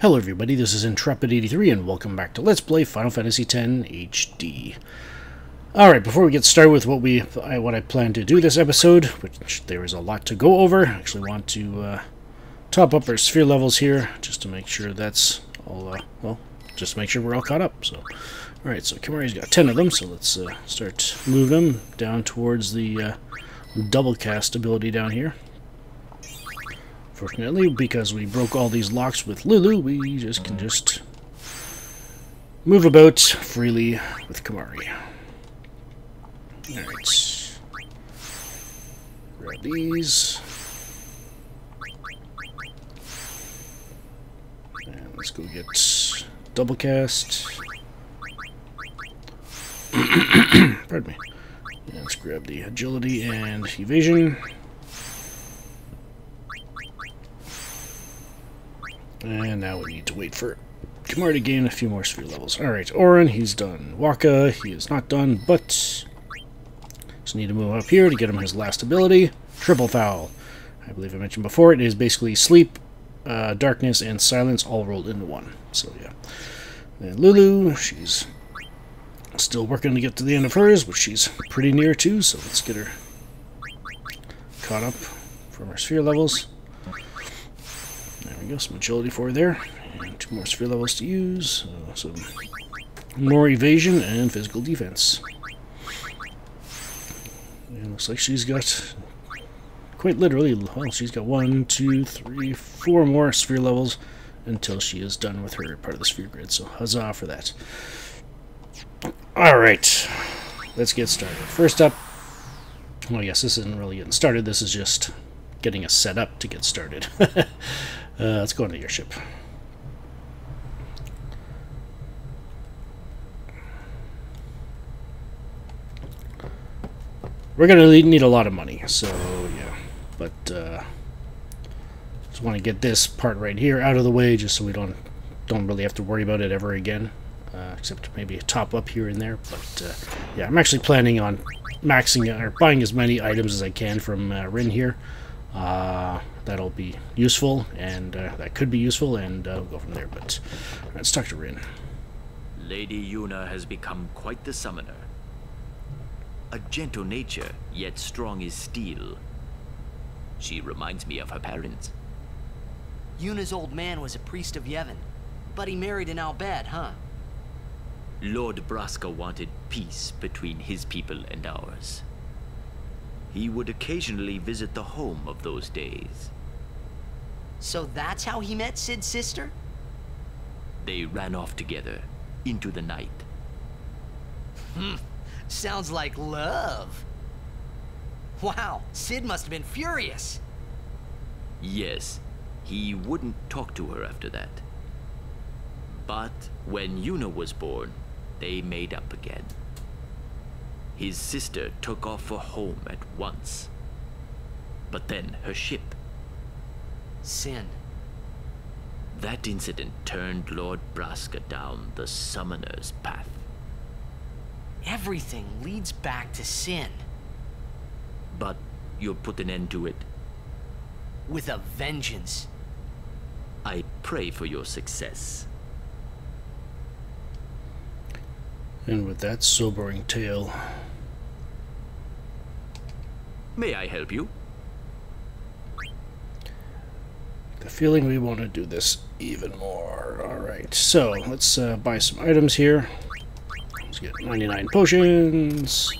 Hello everybody, this is Intrepid83 and welcome back to Let's Play Final Fantasy X HD. Alright, before we get started with what I plan to do this episode, which there is a lot to go over, I actually want to top up our sphere levels here, just to make sure that's all, just to make sure we're all caught up. So, alright, so Kimahri's got 10 of them, so let's start moving them down towards the double cast ability down here. Fortunately, because we broke all these locks with Lulu, we can just move about freely with Kimahri. Alright. Grab these. And let's go get double cast. Pardon me. And let's grab the agility and evasion. And now we need to wait for Kimahri to gain a few more sphere levels. Alright, Orin, he's done. Waka, he is not done, but just need to move up here to get him his last ability. Triple Foul. I believe I mentioned before, it is basically sleep, darkness, and silence all rolled into one. So, yeah. And Lulu, she's still working to get to the end of hers, which she's pretty near to, so let's get her caught up from her sphere levels. There we go, some agility for her there, and 2 more sphere levels to use, some more evasion and physical defense. And looks like she's got, quite literally, well, she's got 1, 2, 3, 4 more sphere levels until she is done with her part of the sphere grid, so huzzah for that. Alright, let's get started. First up, well, yes, this isn't really getting started, this is just getting us set up to get started. Let's go into your ship. We're going to need a lot of money, so yeah. But just want to get this part right here out of the way, just so we don't really have to worry about it ever again, except maybe a top up here and there. But yeah, I'm actually planning on maxing or buying as many items as I can from Rin here. That'll be useful, and that could be useful, and we'll go from there. But let's talk to Rin. Lady Yuna has become quite the summoner. A gentle nature, yet strong as steel. She reminds me of her parents. Yuna's old man was a priest of Yevon, but he married an Albad, huh? Lord Braska wanted peace between his people and ours. He would occasionally visit the home of those days. So that's how he met Cid's sister? They ran off together, into the night. Sounds like love. Wow, Cid must have been furious. Yes, he wouldn't talk to her after that. But when Yuna was born, they made up again. His sister took off for home at once. But then her ship. Sin. That incident turned Lord Braska down the summoner's path. Everything leads back to Sin. But you'll put an end to it. With a vengeance. I pray for your success. And with that sobering tale, may I help you? The feeling we want to do this even more. Alright, so let's buy some items here. Let's get 99 potions,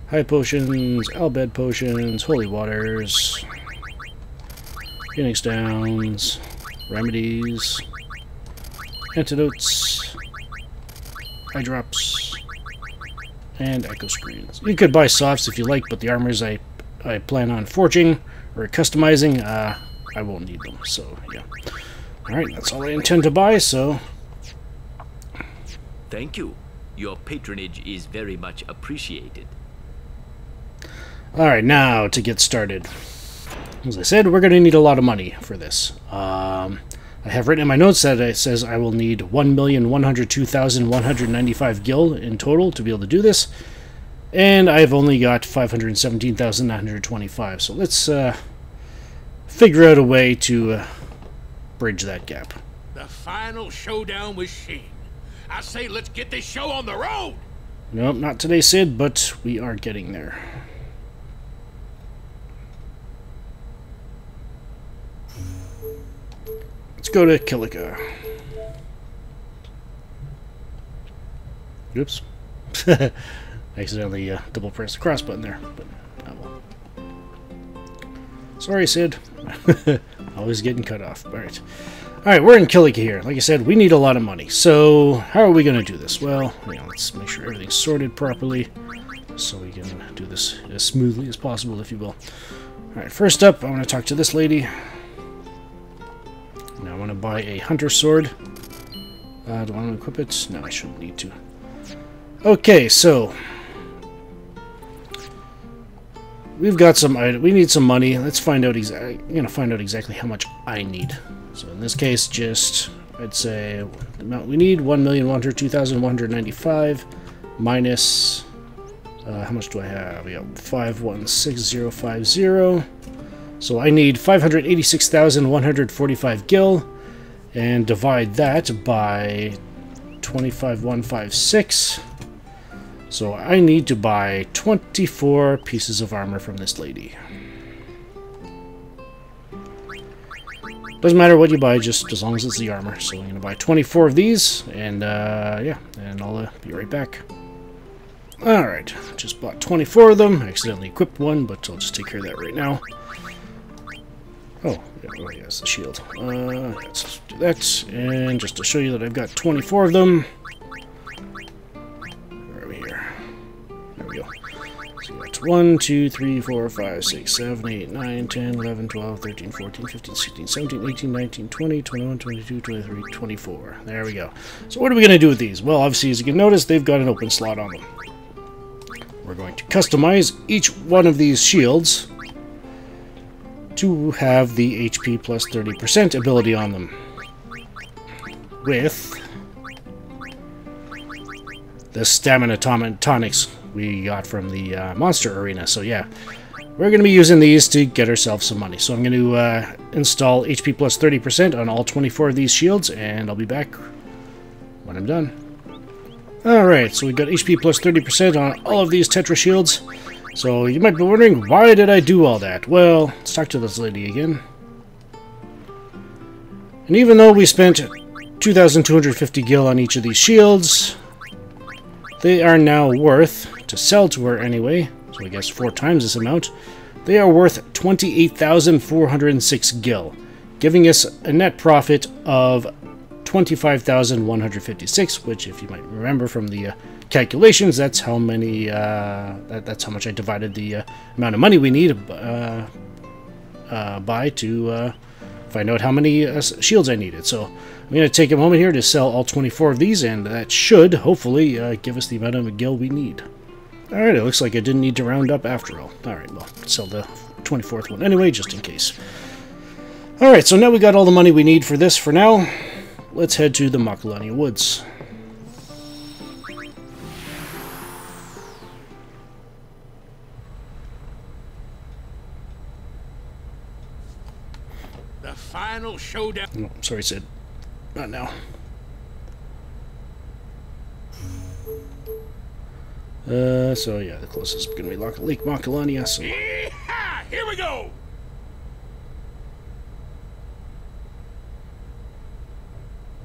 high potions, Albed potions, holy waters, Phoenix Downs, remedies, antidotes, eye drops, and echo screens. You could buy softs if you like, but the armors I plan on forging or customizing, I won't need them, so yeah. Alright, that's all I intend to buy, so... Thank you. Your patronage is very much appreciated. Alright, now to get started. As I said, we're going to need a lot of money for this. I have written in my notes that it says I will need 1,102,195 gil in total to be able to do this. And I've only got 517,925, so let's figure out a way to bridge that gap. The final showdown with Sheen. I say let's get this show on the road! Nope, not today, Sid, but we are getting there. Let's go to Kilika. Oops. Accidentally double pressed the cross button there, but oh well. Sorry, Sid. Always getting cut off. Alright. Alright, we're in Kilika here. Like I said, we need a lot of money. So, how are we going to do this? Well, let's make sure everything's sorted properly so we can do this as smoothly as possible, if you will. Alright, first up, I want to talk to this lady. Now I want to buy a hunter sword. Do I want to equip it? No, I shouldn't need to. Okay, so we've got some. We need some money. Let's find out exactly. I'm gonna find out exactly how much I need. So in this case, just I'd say the amount we need: 1,102,195 minus. How much do I have? We got 516050. So I need 586,145 gil, and divide that by 25,156. So I need to buy 24 pieces of armor from this lady. Doesn't matter what you buy, just as long as it's the armor. So I'm going to buy 24 of these, and yeah, and I'll be right back. Alright, just bought 24 of them. I accidentally equipped one, but I'll just take care of that right now. Oh, yeah, it's the shield. Let's do that, and just to show you that I've got 24 of them. Where are we here? There we go. So that's 1, 2, 3, 4, 5, 6, 7, 8, 9, 10, 11, 12, 13, 14, 15, 16, 17, 18, 19, 20, 21, 22, 23, 24. There we go. So what are we going to do with these? Well, obviously, as you can notice, they've got an open slot on them. We're going to customize each one of these shields to have the HP plus 30% ability on them, with the stamina tonics we got from the monster arena. So yeah, we're going to be using these to get ourselves some money. So I'm going to install HP plus 30% on all 24 of these shields, and I'll be back when I'm done. Alright, so we got HP plus 30% on all of these Tetra shields. So you might be wondering, why did I do all that? Well, let's talk to this lady again. And even though we spent 2,250 gil on each of these shields, they are now worth, to sell to her anyway, so I guess 4 times this amount, they are worth 28,406 gil, giving us a net profit of 25,156, which, if you might remember from the calculations, that's how many. That's how much I divided the amount of money we need by to find out how many shields I needed. So I'm going to take a moment here to sell all 24 of these, and that should hopefully give us the amount of gil we need. All right, it looks like I didn't need to round up after all. All right, well, sell the 24th one anyway, just in case. All right, so now we got all the money we need for this for now. Let's head to the Makalani Woods. The final showdown. Oh, sorry, Sid. Not now. So yeah, the closest is going to be Lake Makalani. So Yeehaw! Here we go!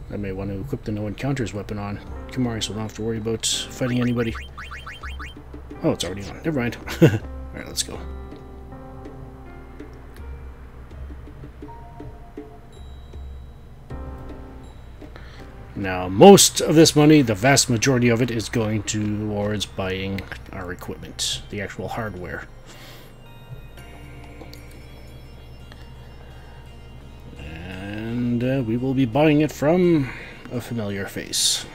I may want to equip the no encounters weapon on Kimahri, so I don't have to worry about fighting anybody. Oh, it's already on. Never mind. Alright, let's go. Now, most of this money, the vast majority of it, is going towards buying our equipment, the actual hardware. And we will be buying it from a familiar face.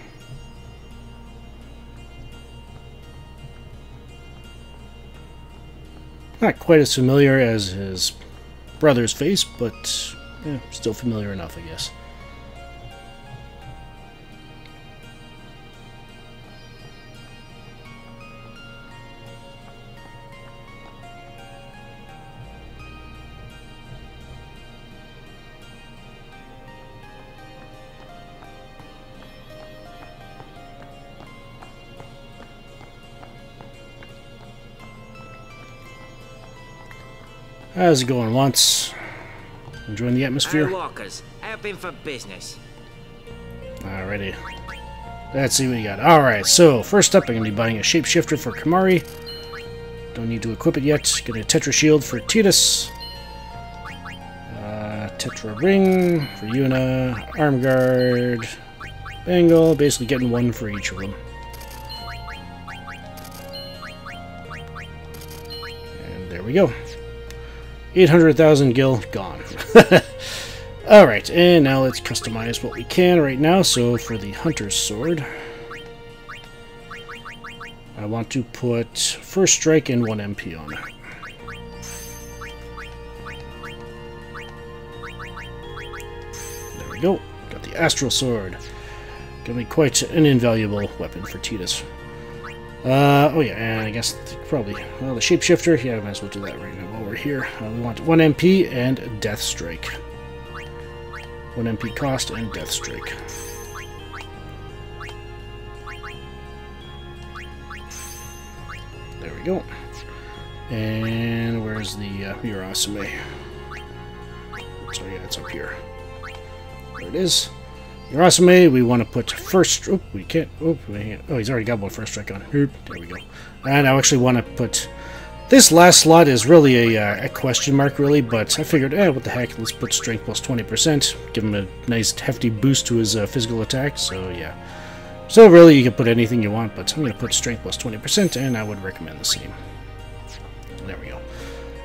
Not quite as familiar as his brother's face, but yeah, still familiar enough, I guess. How's it going, Wantz? Enjoying the atmosphere? Hi, walkers. Open for business. Alrighty. Let's see what you got. Alright, so first up, I'm going to be buying a shapeshifter for Kimahri. Don't need to equip it yet. Getting a Tetra Shield for Titus. Tetra Ring for Yuna. Arm Guard. Bangle. Basically getting one for each of them. And there we go. 800,000 gil gone. Alright, and now let's customize what we can right now. So for the Hunter's Sword, I want to put First Strike and 1 MP on it. There we go. Got the Astral Sword. Gonna be quite an invaluable weapon for Titus. Oh yeah, and I guess probably, well, the Shapeshifter, yeah, I might as well do that right now while we're here. We want 1 MP and Death Strike. 1 MP cost and Death Strike. There we go. And where's the Murasame? So yeah, it's up here. There it is. Murasame, we want to put first... Oh, we can't... Oh, he's already got 1 First Strike on. There we go. And I actually want to put... This last slot is really a question mark, really, but I figured, what the heck, let's put Strength plus 20%. Give him a nice, hefty boost to his physical attack, so yeah. So really, you can put anything you want, but I'm going to put Strength plus 20%, and I would recommend the same. There we go.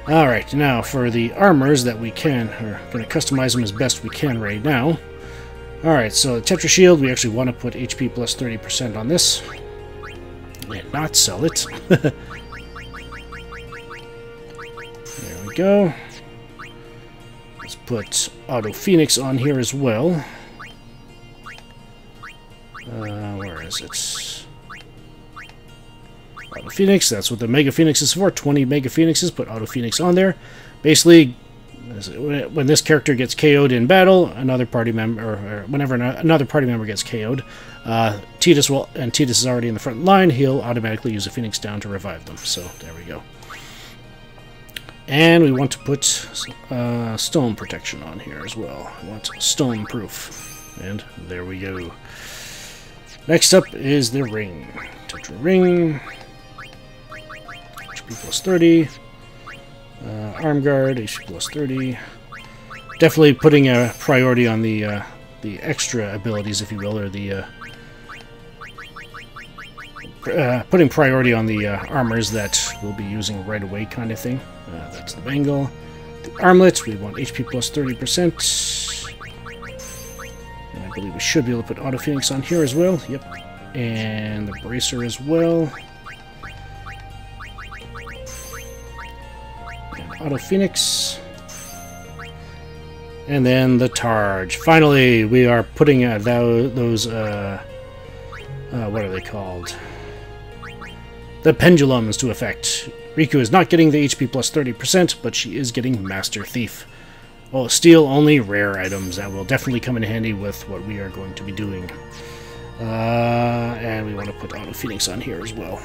Alright, now for the armors that we can, we're going to customize them as best we can right now. Alright, so the Tetra Shield, we actually want to put HP plus 30% on this. And not sell it. There we go. Let's put Auto Phoenix on here as well. Where is it? Auto Phoenix, that's what the Mega Phoenix is for. 20 Mega Phoenixes, put Auto Phoenix on there. Basically, when this character gets KO'd in battle, another party member, or whenever another party member gets KO'd, Titus will, and Titus is already in the front line, he'll automatically use a Phoenix down to revive them. So, there we go. And we want to put stone protection on here as well. We want Stoneproof. And there we go. Next up is the ring. Tetra Ring. HP plus 30. Arm Guard, HP plus 30. Definitely putting a priority on the extra abilities, if you will, or the putting priority on the armors that we'll be using right away, kind of thing. That's the bangle. The armlets, we want HP plus 30%. And I believe we should be able to put Auto Phoenix on here as well. Yep. And the bracer as well. And Auto Phoenix. And then the Targe. Finally, we are putting those, what are they called? The pendulums to effect. Riku is not getting the HP plus 30%, but she is getting Master Thief. Oh, steal only rare items. That will definitely come in handy with what we are going to be doing. And we want to put Auto Phoenix on here as well.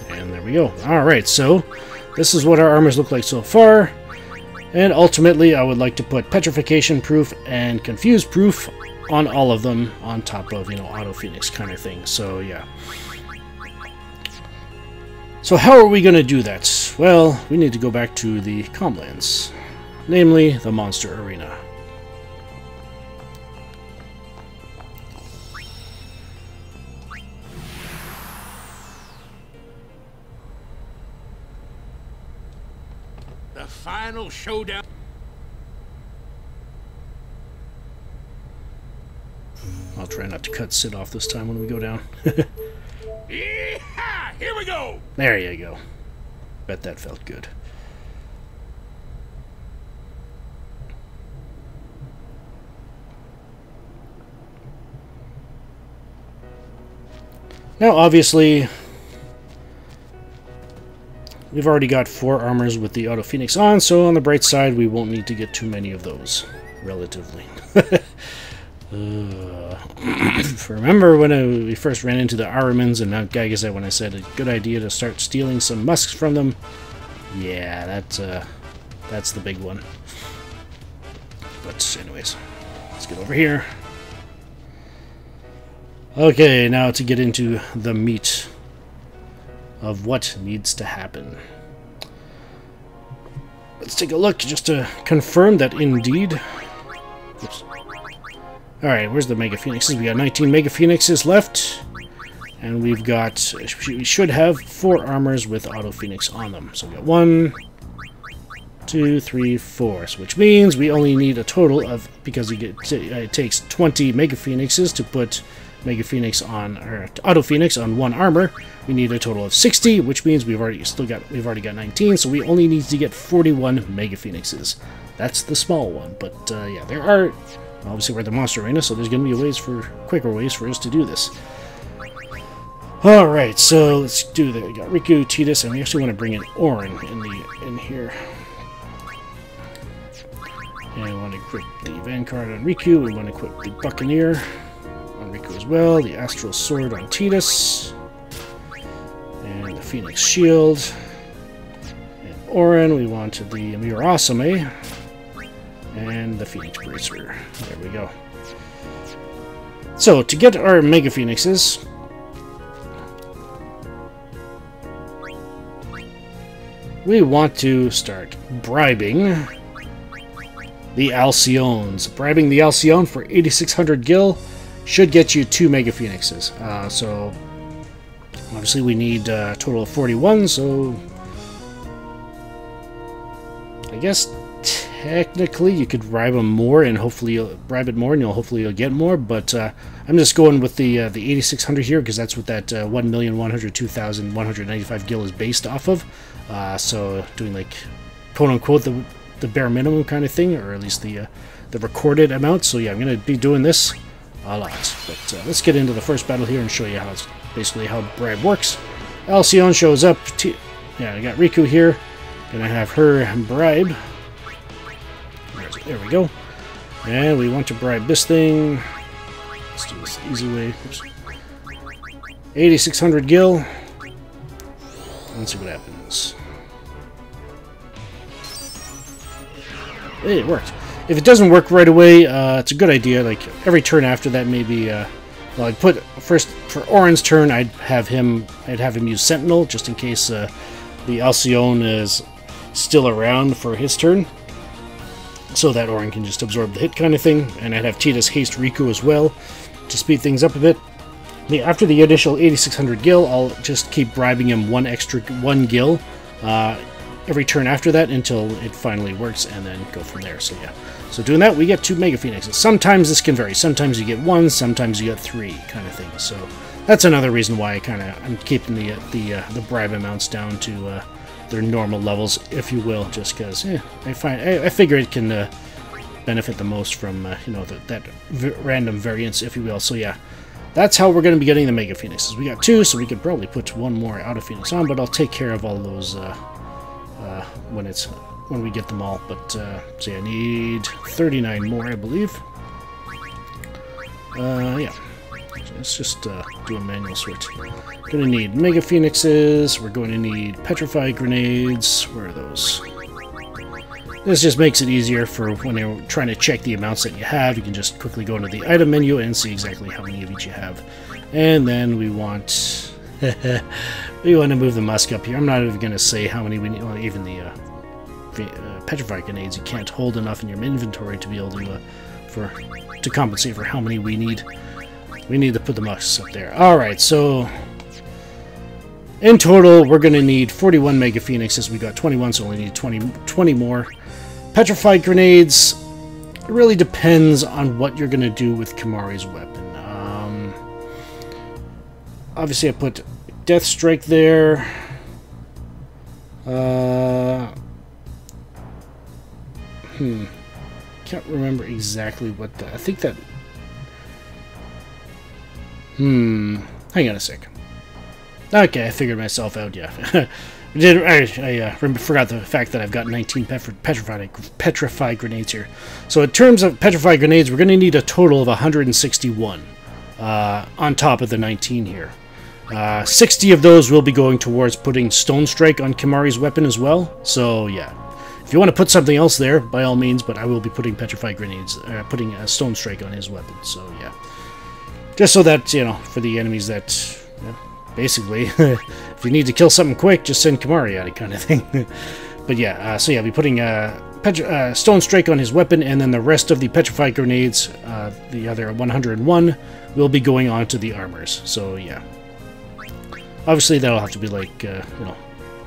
And there we go. Alright, so this is what our armors look like so far. And ultimately, I would like to put Petrification Proof and Confuse Proof on all of them, on top of, you know, Auto Phoenix kind of thing. So, yeah. So how are we going to do that? Well, we need to go back to the Comlands. Namely, the Monster Arena. The final showdown. I'll try not to cut Sid off this time when we go down. Yeehaw! Here we go! There you go. Bet that felt good. Now, obviously, we've already got 4 armors with the Auto Phoenix on, so on the bright side, we won't need to get too many of those, relatively. Remember when we first ran into the AHRIMANs in Mount Gagazet when I said a good idea to start stealing some musks from them? Yeah, that's the big one. But anyways, let's get over here. Okay, now to get into the meat of what needs to happen. Let's take a look just to confirm that indeed... Oops. Alright, where's the Mega Phoenixes? We got 19 Mega Phoenixes left. And we've got... We should have 4 armors with Auto Phoenix on them. So we got 1, 2, 3, 4. So which means we only need a total of... Because it takes 20 Mega Phoenixes to put Mega Phoenix on... Or Auto Phoenix on 1 armor. We need a total of 60, which means we've already got 19. So we only need to get 41 Mega Phoenixes. That's the small one. But yeah, there are... Obviously, we're at the Monster Arena, so there's going to be quicker ways for us to do this. Alright, so let's do that. We got Riku, Tidus, and we actually want to bring in Auron in here. And we want to equip the Vanguard on Riku. We want to equip the Buccaneer on Riku as well. The Astral Sword on Tidus. And the Phoenix Shield. And Auron, we want the Murasame. And the Phoenix Bracer. There we go. So, to get our Mega Phoenixes, we want to start bribing the ALCYONEs. Bribing the ALCYONE for 8,600 gil should get you 2 Mega Phoenixes. So, obviously we need a total of 41, so... I guess... Technically, you could bribe them more, and hopefully you'll bribe it more, and hopefully you'll get more. But I'm just going with the 8,600 here because that's what that 1,102,195 gil is based off of. So doing like quote unquote the bare minimum kind of thing, or at least the recorded amount. So yeah, I'm gonna be doing this a lot. But let's get into the first battle here and show you how it's basically how bribe works. ALCYONE shows up. Yeah, I got Riku here. Gonna have her bribe. There we go. And we want to bribe this thing. Let's do this the easy way. Oops. 8,600 gil. Let's see what happens. Hey, it worked. If it doesn't work right away, it's a good idea. Like every turn after that, maybe. Well, I'd put first for Auron's turn. I'd have him use Sentinel just in case the ALCYONE is still around for his turn. So that Auron can just absorb the hit kind of thing. And I'd have Tidus haste Riku as well to speed things up a bit. After the initial 8,600 gil, I'll just keep bribing him 1 gil every turn after that until it finally works, and then go from there. So yeah, so doing that, we get 2 Mega Phoenixes. Sometimes this can vary. Sometimes you get 1, sometimes you get 3 kind of thing. So that's another reason why I'm keeping the bribe amounts down to their normal levels, if you will, just because I figure it can benefit the most from that random variance, if you will. So yeah, that's how we're going to be getting the Mega Phoenixes. We got 2, so we could probably put 1 more Auto Phoenix on, but I'll take care of all those when we get them all. But so yeah, I need 39 more, I believe. Yeah. Let's just do a manual switch. Gonna need Mega Phoenixes. We're going to need Petrify Grenades. Where are those? This just makes it easier for when you're trying to check the amounts that you have. You can just quickly go into the item menu and see exactly how many of each you have. And then we want... we want to move the Musk up here. I'm not even going to say how many we need. Well, even the Petrify Grenades, you can't hold enough in your inventory to be able to to compensate for how many we need. We need to put the Musks up there. Alright, so in total, we're going to need 41 Mega Phoenixes. We got 21, so we only need 20 more. Petrified Grenades, it really depends on what you're going to do with Kimahri's weapon. Obviously, I put Death Strike there. Can't remember exactly what the... I think that... hang on a sec. Okay, I figured myself out, yeah. I forgot the fact that I've got 19 Petrified Grenades here. So in terms of Petrified Grenades, we're going to need a total of 161. on top of the 19 here. 60 of those will be going towards putting Stonestrike on Kimahri's weapon as well. So yeah, if you want to put something else there, by all means, but I will be putting Petrify Grenades, putting a Stonestrike on his weapon. So yeah, just so that, you know, for the enemies that, you know, basically, if you need to kill something quick, just send Kimahri at it, kind of thing. But yeah, so yeah, I'll be putting Stonestrike on his weapon, and then the rest of the Petrify Grenades, the other 101, will be going on to the Armours. So yeah. Obviously, that'll have to be like, you know,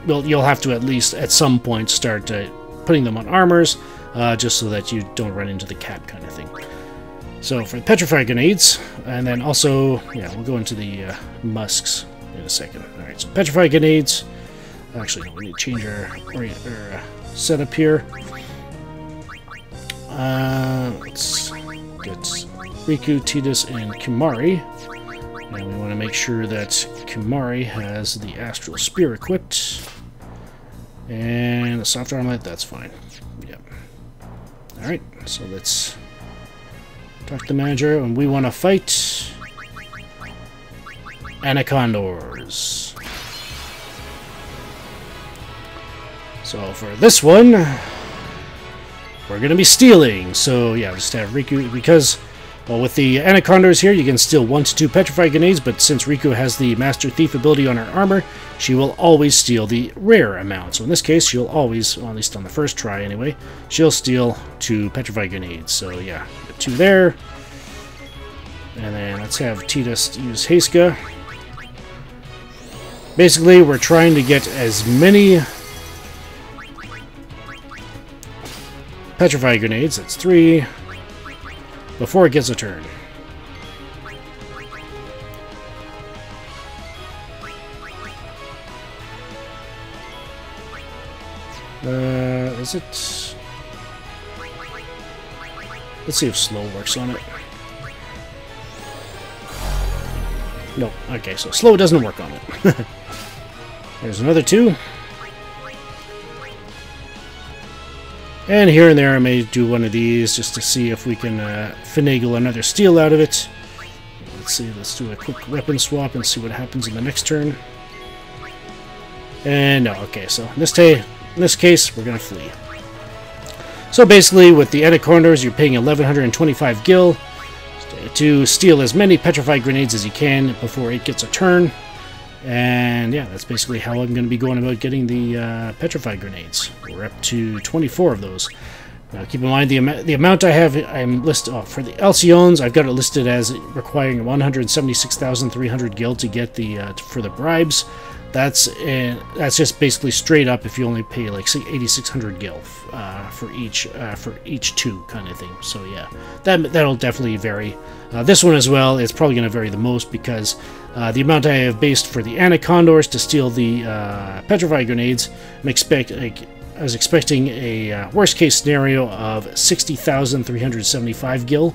well, you'll have to at least at some point start putting them on Armours, just so that you don't run into the cap kind of thing. So for the Petrify Grenades, and then also, yeah, we'll go into the Musks in a second. Alright, so Petrify Grenades. Actually, no, we need to change our setup here. Let's get Riku, Tidus, and Kimahri. And we want to make sure that Kimahri has the Astral Spear equipped. And the soft armlet, that's fine. Yep. Alright, so let's talk to the manager, and we want to fight ANACONDAURs. So for this one, we're going to be stealing. So yeah, just have Riku, because, well, with the ANACONDAURs here, you can steal 1 to 2 Petrify Grenades, but since Riku has the Master Thief ability on her armor, she will always steal the rare amount. So in this case, she'll always, well, at least on the first try anyway, she'll steal 2 Petrify Grenades. So yeah, 2 there. And then let's have Tidus use Heiska. Basically, we're trying to get as many Petrify Grenades, that's 3, before it gets a turn. Is it? Let's see if slow works on it. No, okay, so slow doesn't work on it. There's another 2. And here and there I may do one of these just to see if we can finagle another steal out of it. Let's see, let's do a quick weapon swap and see what happens in the next turn. And no, okay, so in this case, we're going to flee. So basically, with the ANACONDAURs, you're paying 1125 gil to steal as many Petrified Grenades as you can before it gets a turn. And yeah, that's basically how I'm going to be going about getting the Petrified Grenades. We're up to 24 of those. Now keep in mind the amount I have, I'm listed for the ALCYONEs. I've got it listed as requiring 176,300 gil to get the for the bribes. That's just basically straight up if you only pay like 8,600 gil for each 2 kind of thing. So yeah, that'll definitely vary. This one as well is probably going to vary the most because the amount I have based for the ANACONDAURs to steal the Petrified Grenades, I was expecting a worst case scenario of 60,375 gil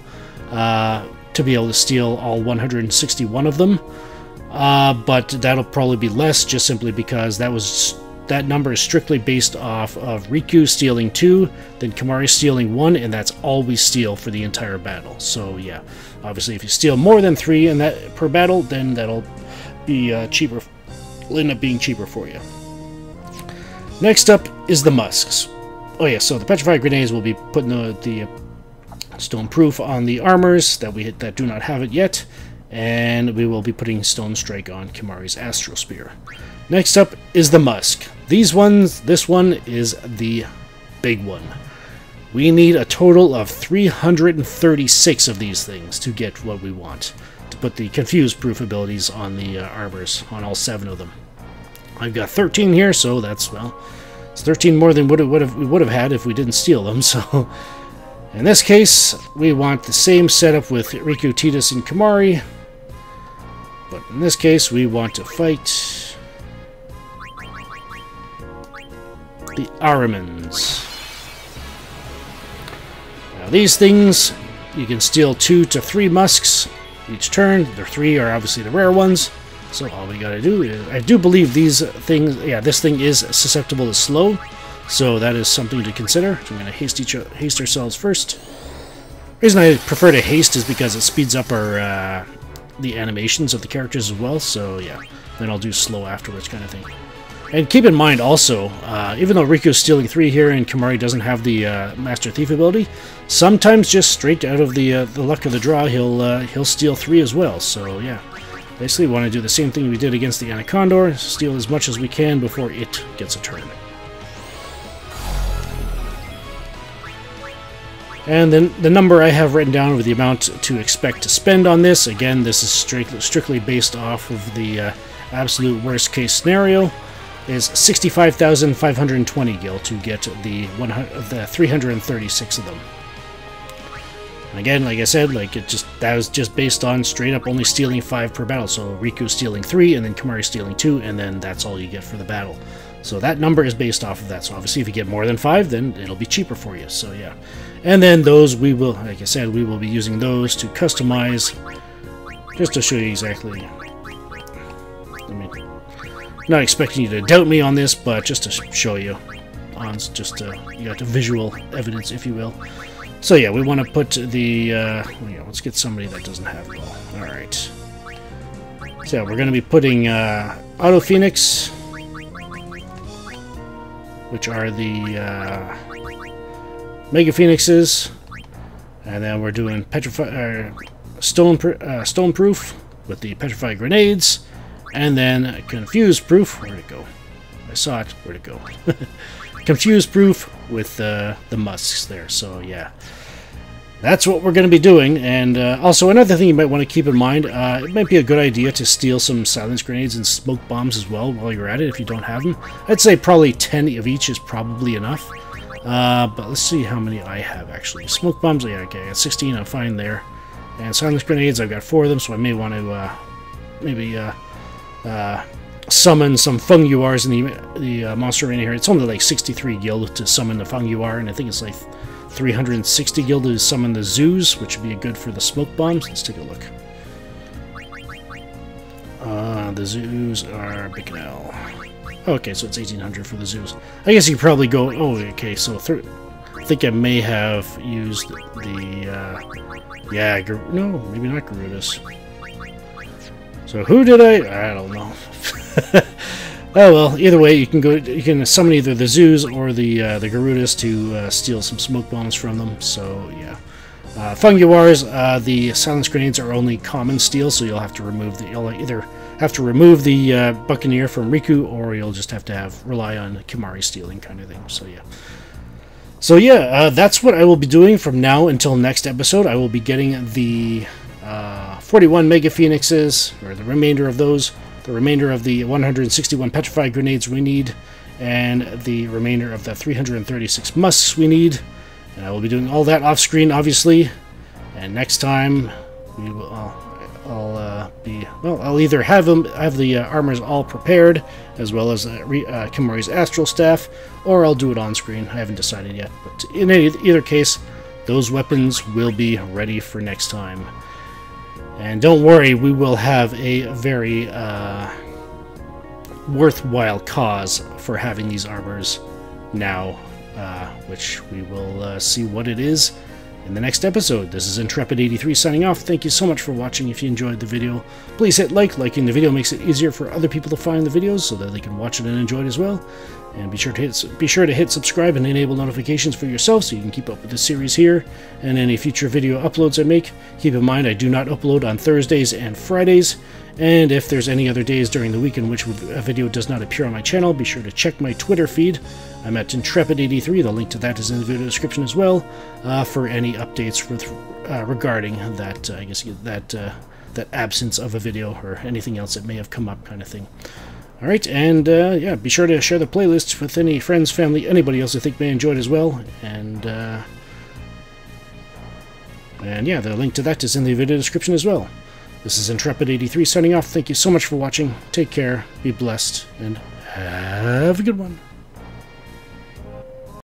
to be able to steal all 161 of them. But that'll probably be less, just simply because that number is strictly based off of Riku stealing 2, then Kimahri stealing 1, and that's all we steal for the entire battle. So yeah, obviously if you steal more than 3 in that per battle, then that'll be cheaper. Will end up being cheaper for you. Next up is the Musks. Oh yeah, so the Petrified Grenades will be putting the Stoneproof on the Armours that do not have it yet. And we will be putting Stonestrike on Kimahri's Astral Spear. Next up is the Musk. This one is the big one. We need a total of 336 of these things to get what we want. To put the Confuseproof abilities on the Armours, on all 7 of them. I've got 13 here, so that's, well, it's 13 more than we would have had if we didn't steal them, so... In this case, we want the same setup with Riku, Tidus, and Kimahri. But in this case, we want to fight the AHRIMANs. Now these things, you can steal 2 to 3 Musks each turn. The 3 are obviously the rare ones. So all we gotta do is, I do believe these things, yeah, this thing is susceptible to slow. So that is something to consider. So we're going to haste ourselves first. The reason I prefer to haste is because it speeds up our the animations of the characters as well, so yeah. Then I'll do slow afterwards kind of thing. And keep in mind also, even though Riku's stealing 3 here and Kimahri doesn't have the Master Thief ability, sometimes just straight out of the luck of the draw, he'll steal 3 as well. So yeah, basically we want to do the same thing we did against the ANACONDAUR, steal as much as we can before it gets a turn. And then the number I have written down with the amount to expect to spend on this, again, this is strictly based off of the absolute worst case scenario, is 65,520 gil to get the 336 of them. And again, like I said, like that was just based on straight up only stealing 5 per battle. So Riku stealing 3, and then Kimahri stealing 2, and then that's all you get for the battle. So that number is based off of that. So obviously, if you get more than 5, then it'll be cheaper for you. So yeah, and then those we will, like I said, we will be using those to customize, just to show you exactly. Not expecting you to doubt me on this, but just to show you, just you got the visual evidence, if you will. So yeah, we want to put the, let's get somebody that doesn't have it all. Alright. So yeah, we're going to be putting Auto Phoenix, which are the Mega Phoenixes, and then we're doing Stoneproof with the Petrify Grenades, and then Confuseproof. Where'd it go? I saw it. Where'd it go? Confuseproof with the Musks there. So yeah, that's what we're going to be doing. And also another thing you might want to keep in mind, it might be a good idea to steal some silence grenades and smoke bombs as well while you're at it if you don't have them. I'd say probably 10 of each is probably enough. But let's see how many I have actually. Smoke bombs, yeah, okay, I got 16, I'm fine there. And silence grenades, I've got 4 of them, so I may want to maybe summon some FUNGUARs in the monster arena here. It's only like 63 gil to summon the FUNGUAR, and I think it's like 360 gil to summon the Zoos, which would be good for the smoke bombs. Let's take a look. The Zoos are Bikanel. Okay, so it's 1800 for the Zoos. I guess you probably go... Oh, okay, so I think I may have used the... yeah, no, maybe not Garudis. So who did I don't know. Oh well, either way, you can summon either the Zoos or the Garudis to steal some smoke bombs from them. So yeah, FUNGUARs, the silence grenades are only common steal, so you'll have to remove you'll either have to remove the Buccaneer from Riku, or you'll just have to rely on Kimahri stealing kind of thing. So yeah. So yeah, that's what I will be doing from now until next episode. I will be getting the 41 Mega Phoenixes, or the remainder of those, the remainder of the 161 Petrified Grenades we need, and the remainder of the 336 Musks we need. And I will be doing all that off screen, obviously. And next time, we will, I'll either have the armors all prepared, as well as Kimahri's Astral Staff, or I'll do it on screen. I haven't decided yet, but in either case, those weapons will be ready for next time. And don't worry, we will have a very worthwhile cause for having these armors now, which we will see what it is in the next episode. This is Intrepid83 signing off. Thank you so much for watching. If you enjoyed the video, please hit like. Liking the video makes it easier for other people to find the videos so that they can watch it and enjoy it as well. And be sure to hit subscribe and enable notifications for yourself so you can keep up with the series here and any future video uploads I make. Keep in mind I do not upload on Thursdays and Fridays, and if there's any other days during the week in which a video does not appear on my channel, be sure to check my Twitter feed. I'm at Intrepid83. The link to that is in the video description as well, for any updates regarding that, I guess that absence of a video or anything else that may have come up kind of thing. Alright, and yeah, be sure to share the playlist with any friends, family, anybody else you think may enjoy it as well. And yeah, the link to that is in the video description as well. This is Intrepid83 signing off. Thank you so much for watching. Take care, be blessed, and have a good one.